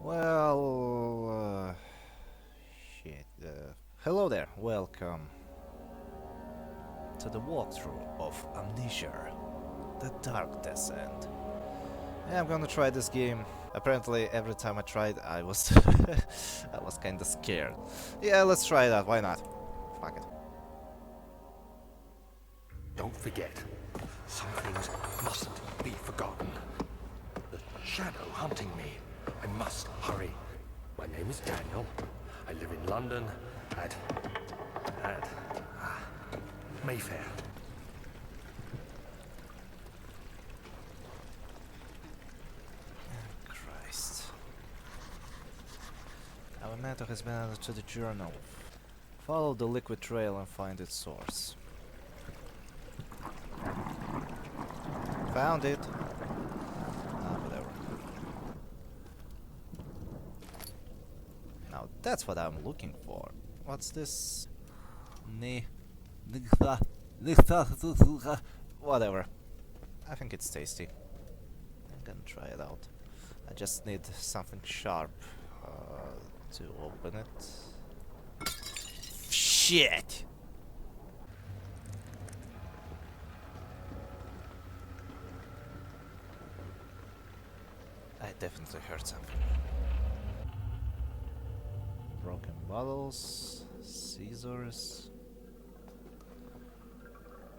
Well, shit. Hello there, welcome to the walkthrough of Amnesia, the Dark Descent. Yeah, I'm gonna try this game. Apparently, every time I tried, I was I was kinda scared. Yeah, let's try that. Why not? Fuck it. Don't forget, some things mustn't be forgotten. The shadow hunting me. I must hurry. My name is Daniel. I live in London at Mayfair. Christ. Our matter has been added to the journal. Follow the liquid trail and find its source. Found it. Whatever. Now that's what I'm looking for. What's this? Whatever. I think it's tasty. I'm gonna try it out. I just need something sharp to open it. Shit! I definitely heard something. Broken bottles, scissors.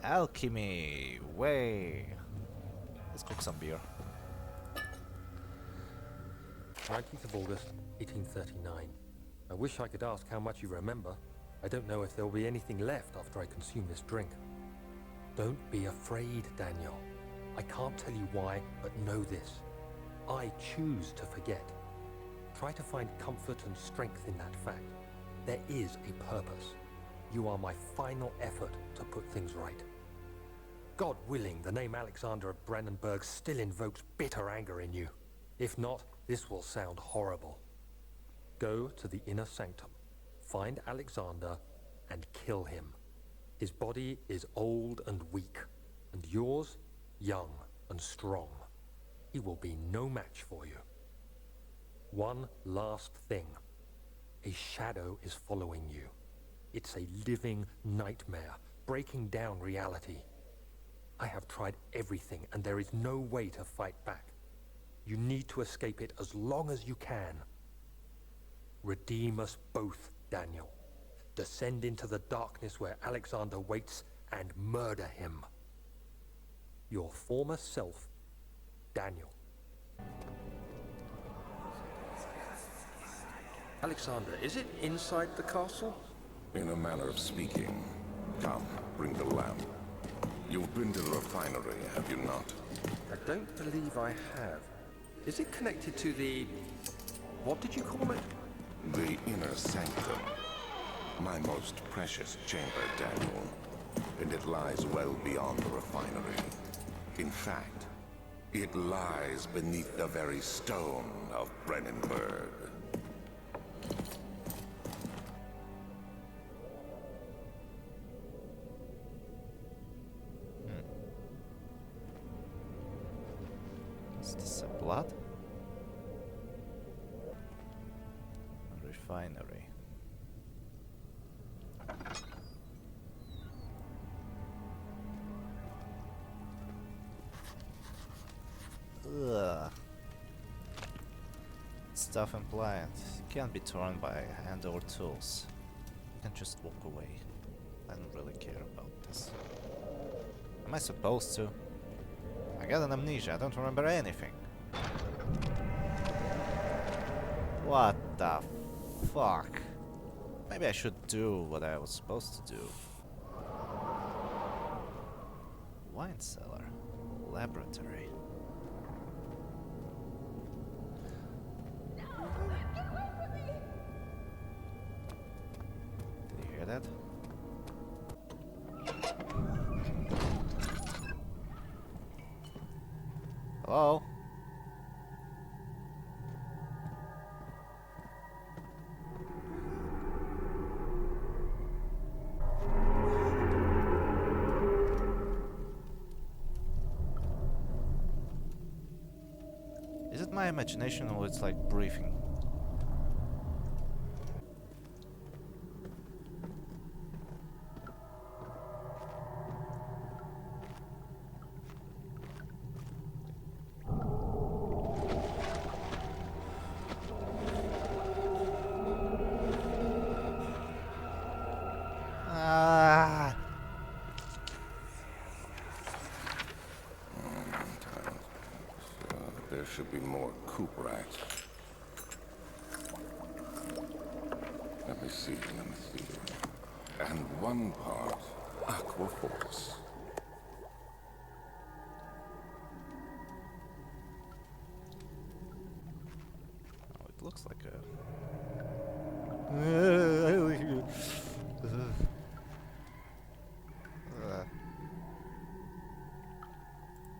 Alchemy, way. Let's cook some beer. 19th of August, 1839. I wish I could ask how much you remember. I don't know if there will be anything left after I consume this drink. Don't be afraid, Daniel. I can't tell you why, but know this. I choose to forget. Try to find comfort and strength in that fact. There is a purpose. You are my final effort to put things right. God willing, the name Alexander of Brandenburg still invokes bitter anger in you. If not, this will sound horrible. Go to the inner sanctum, find Alexander, and kill him. His body is old and weak, and yours, young and strong. He will be no match for you. One last thing. A shadow is following you. It's a living nightmare, breaking down reality. I have tried everything, and there is no way to fight back. You need to escape it as long as you can. Redeem us both, Daniel. Descend into the darkness where Alexander waits and murder him. Your former self, Daniel. Alexander, is it inside the castle? In a manner of speaking. Come, bring the lamp. You've been to the refinery, have you not? I don't believe I have. Is it connected to the... what did you call it? The inner sanctum. My most precious chamber, Daniel. And it lies well beyond the refinery. In fact, it lies beneath the very stone of Brennenburg. Is this a blood? Refinery. Ugh. Stuff implied. Can't be torn by hand or tools. You can just walk away. I don't really care about this. Am I supposed to? I got an amnesia, I don't remember anything. What the fuck? Maybe I should do what I was supposed to do. Wine cellar. Laboratory. Did you hear that? Hello? Is it my imagination or it's like breathing should be more Cooperat. Let me see. And 1 part Aquaforce. Oh, it looks like a...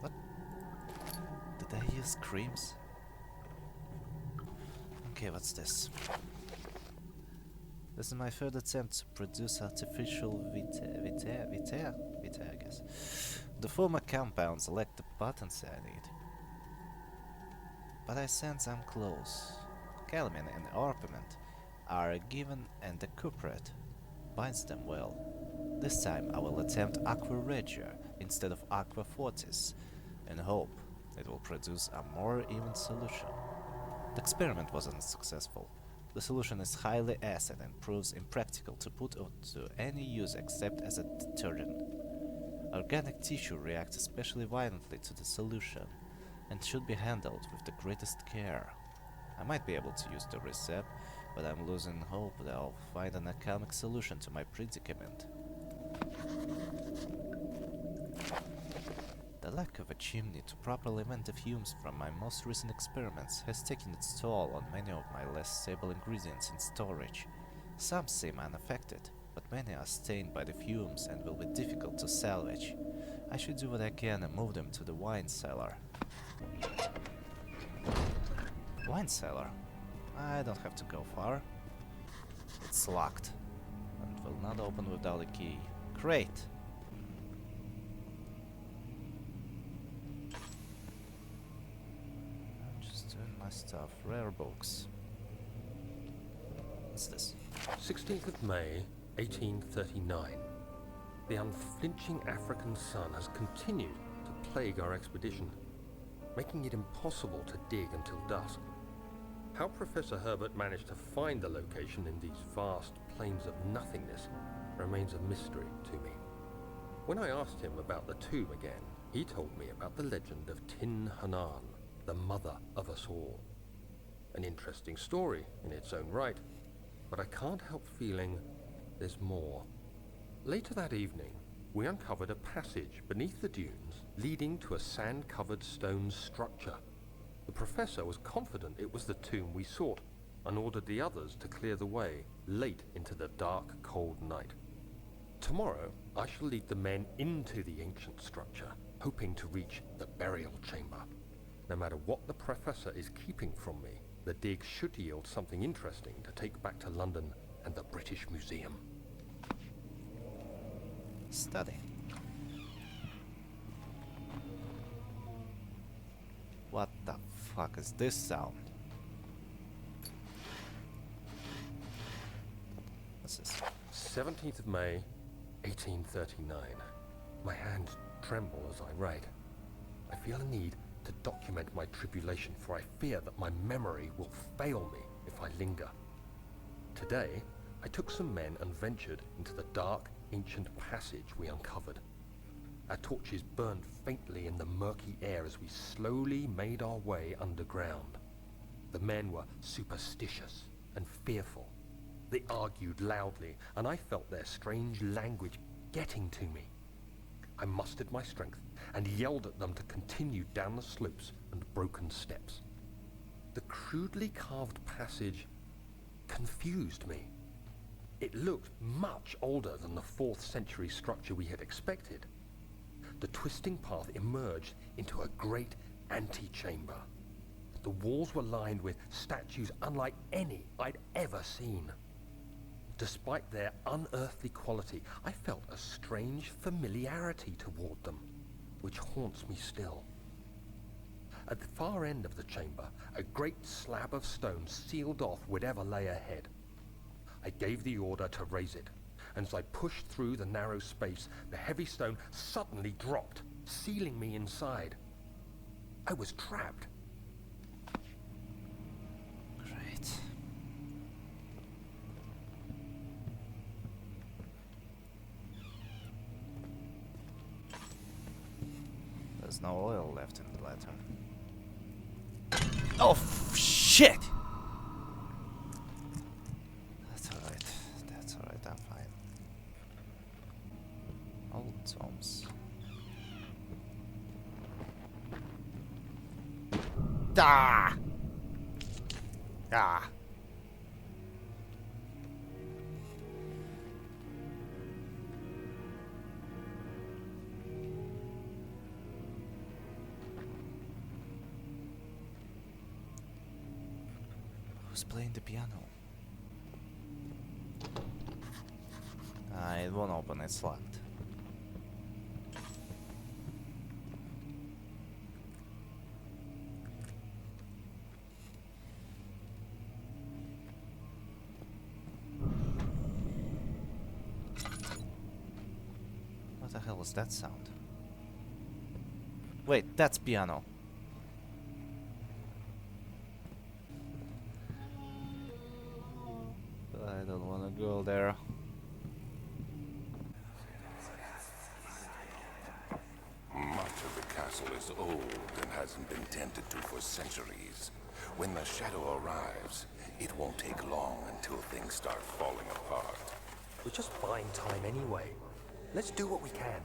What? Did I use creams? Okay, what's this? This is my third attempt to produce artificial vitae, I guess. The former compounds lack the potency I need. But I sense I'm close. Calamine and orpiment are given and the cupret binds them well. This time I will attempt Aqua Regia instead of Aqua Fortis and hope it will produce a more even solution. The experiment wasn't successful. The solution is highly acid and proves impractical to put to any use except as a detergent. Organic tissue reacts especially violently to the solution and should be handled with the greatest care. I might be able to use the recipe, but I'm losing hope that I'll find an economic solution to my predicament. The lack of a chimney to properly vent the fumes from my most recent experiments has taken its toll on many of my less stable ingredients in storage. Some seem unaffected, but many are stained by the fumes and will be difficult to salvage. I should do what I can and move them to the wine cellar. Wine cellar? I don't have to go far. It's locked and will not open without a key. Great! I'm just doing my stuff. Rare books. What's this? 16th of May, 1839. The unflinching African sun has continued to plague our expedition, making it impossible to dig until dusk. How Professor Herbert managed to find the location in these vast plains of nothingness remains a mystery to me. When I asked him about the tomb again, he told me about the legend of Tin Hanan, the mother of us all. An interesting story in its own right, but I can't help feeling there's more. Later that evening, we uncovered a passage beneath the dunes leading to a sand-covered stone structure. The professor was confident it was the tomb we sought and ordered the others to clear the way late into the dark, cold night. Tomorrow, I shall lead the men into the ancient structure, hoping to reach the burial chamber. No matter what the professor is keeping from me, the dig should yield something interesting to take back to London and the British Museum. Study. What the fuck is this sound? What's this? 17th of May, 1839. My hands tremble as I write. I feel a need to document my tribulation, for I fear that my memory will fail me if I linger. Today, I took some men and ventured into the dark, ancient passage we uncovered. Our torches burned faintly in the murky air as we slowly made our way underground. The men were superstitious and fearful. They argued loudly, and I felt their strange language getting to me. I mustered my strength and yelled at them to continue down the slopes and broken steps. The crudely carved passage confused me. It looked much older than the 4th century structure we had expected. The twisting path emerged into a great antechamber. The walls were lined with statues unlike any I'd ever seen. Despite their unearthly quality, I felt a strange familiarity toward them, which haunts me still. At the far end of the chamber, a great slab of stone sealed off whatever lay ahead. I gave the order to raise it, and as I pushed through the narrow space, the heavy stone suddenly dropped, sealing me inside. I was trapped. Great. There's no oil left in the letter. Oh, shit! That's alright. That's alright, I'm fine. Old tomes. Ah! Ah! Who's playing the piano? It won't open, it's locked. What the hell was that sound? Wait, that's piano. I don't wanna go there. Much of the castle is old and hasn't been tended to for centuries. When the shadow arrives, it won't take long until things start falling apart. We're just buying time anyway. Let's do what we can.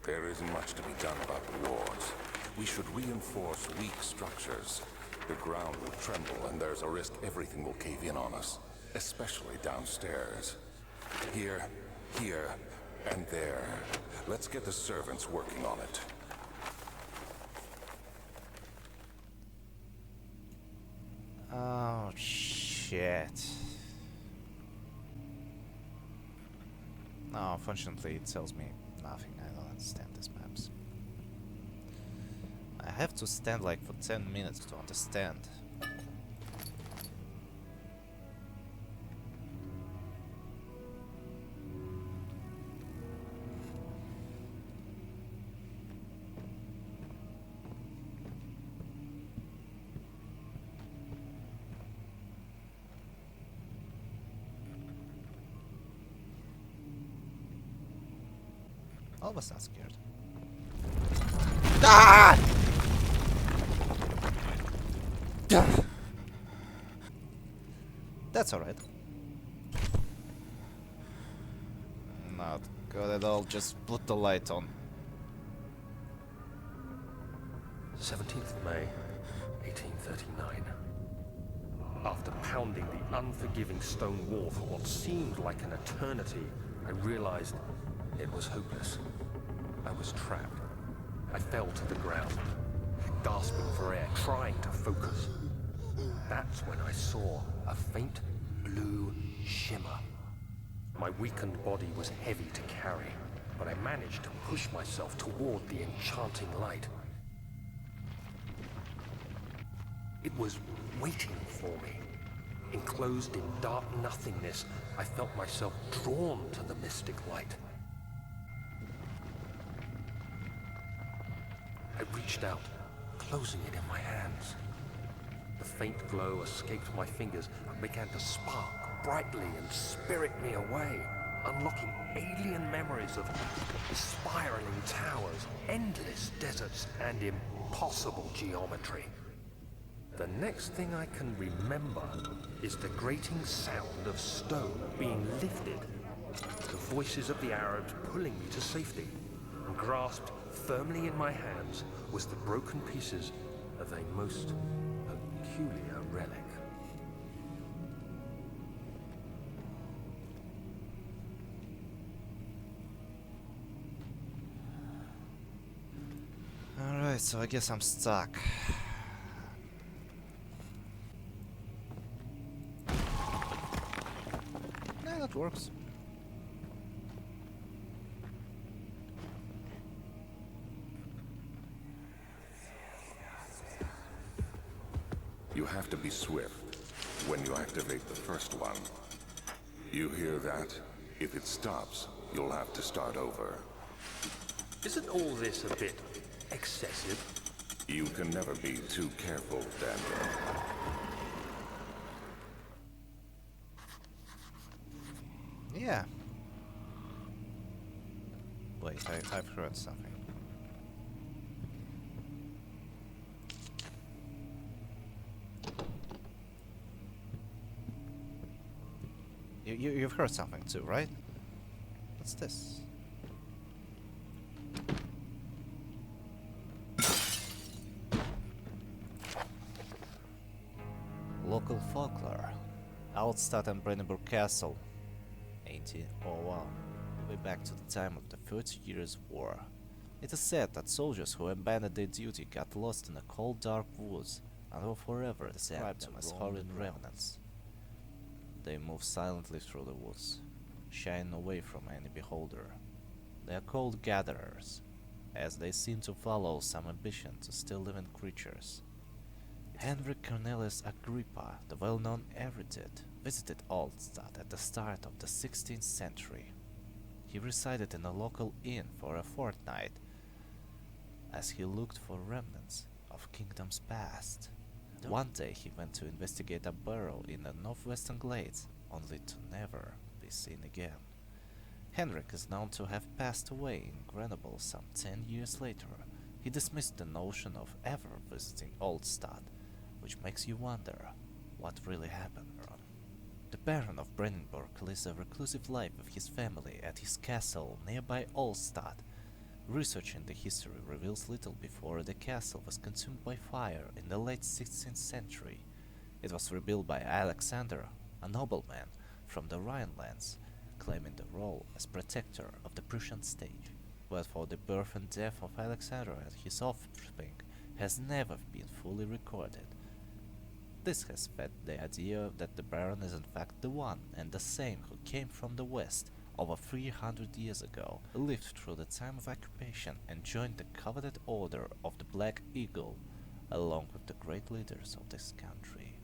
There isn't much to be done about the walls. We should reinforce weak structures. The ground will tremble and there's a risk everything will cave in on us, especially downstairs. Here, and there. Let's get the servants working on it. Oh, shit. No, unfortunately it tells me nothing. I don't understand these maps. I have to stand like for 10 minutes to understand. I was not scared. Ah! That's alright. Not good at all, just put the light on. 17th May, 1839. After pounding the unforgiving stone wall for what seemed like an eternity, I realized it was hopeless. I was trapped. I fell to the ground, gasping for air, trying to focus. That's when I saw a faint blue shimmer. My weakened body was heavy to carry, but I managed to push myself toward the enchanting light. It was waiting for me. Enclosed in dark nothingness, I felt myself drawn to the mystic light. I reached out, closing it in my hands. The faint glow escaped my fingers and began to spark brightly and spirit me away, unlocking alien memories of spiraling towers, endless deserts, and impossible geometry. The next thing I can remember is the grating sound of stone being lifted, the voices of the Arabs pulling me to safety, and grasped firmly in my hands was the broken pieces of a most peculiar relic. Alright, so I guess I'm stuck. Yeah, that works. You have to be swift when you activate the first one. You hear that? If it stops, you'll have to start over. Isn't all this a bit excessive? You can never be too careful, Daniel. Yeah. Wait, I've heard something. You've heard something too, right? What's this? Local folklore. Altstadt and Brandenburg Castle. 1801. Way back to the time of the 30 Years' War. It is said that soldiers who abandoned their duty got lost in the cold dark woods and were forever described them as horrid revenants. They move silently through the woods, shying away from any beholder. They are called gatherers, as they seem to follow some ambition to steal living creatures. Henrik Cornelius Agrippa, the well-known erudite, visited Altstadt at the start of the 16th century. He resided in a local inn for a fortnight, as he looked for remnants of kingdoms past. One day he went to investigate a burrow in the northwestern glades, only to never be seen again. Henrik is known to have passed away in Grenoble some 10 years later. He dismissed the notion of ever visiting Altstadt, which makes you wonder what really happened. The Baron of Brandenburg lives a reclusive life with his family at his castle nearby Altstadt. Research in the history reveals little before the castle was consumed by fire in the late 16th century. It was rebuilt by Alexander, a nobleman from the Rhinelands, claiming the role as protector of the Prussian state. But for the birth and death of Alexander and his offspring has never been fully recorded. This has fed the idea that the Baron is in fact the one and the same who came from the west over 300 years ago, lived through the time of occupation and joined the coveted Order of the Black Eagle, along with the great leaders of this country.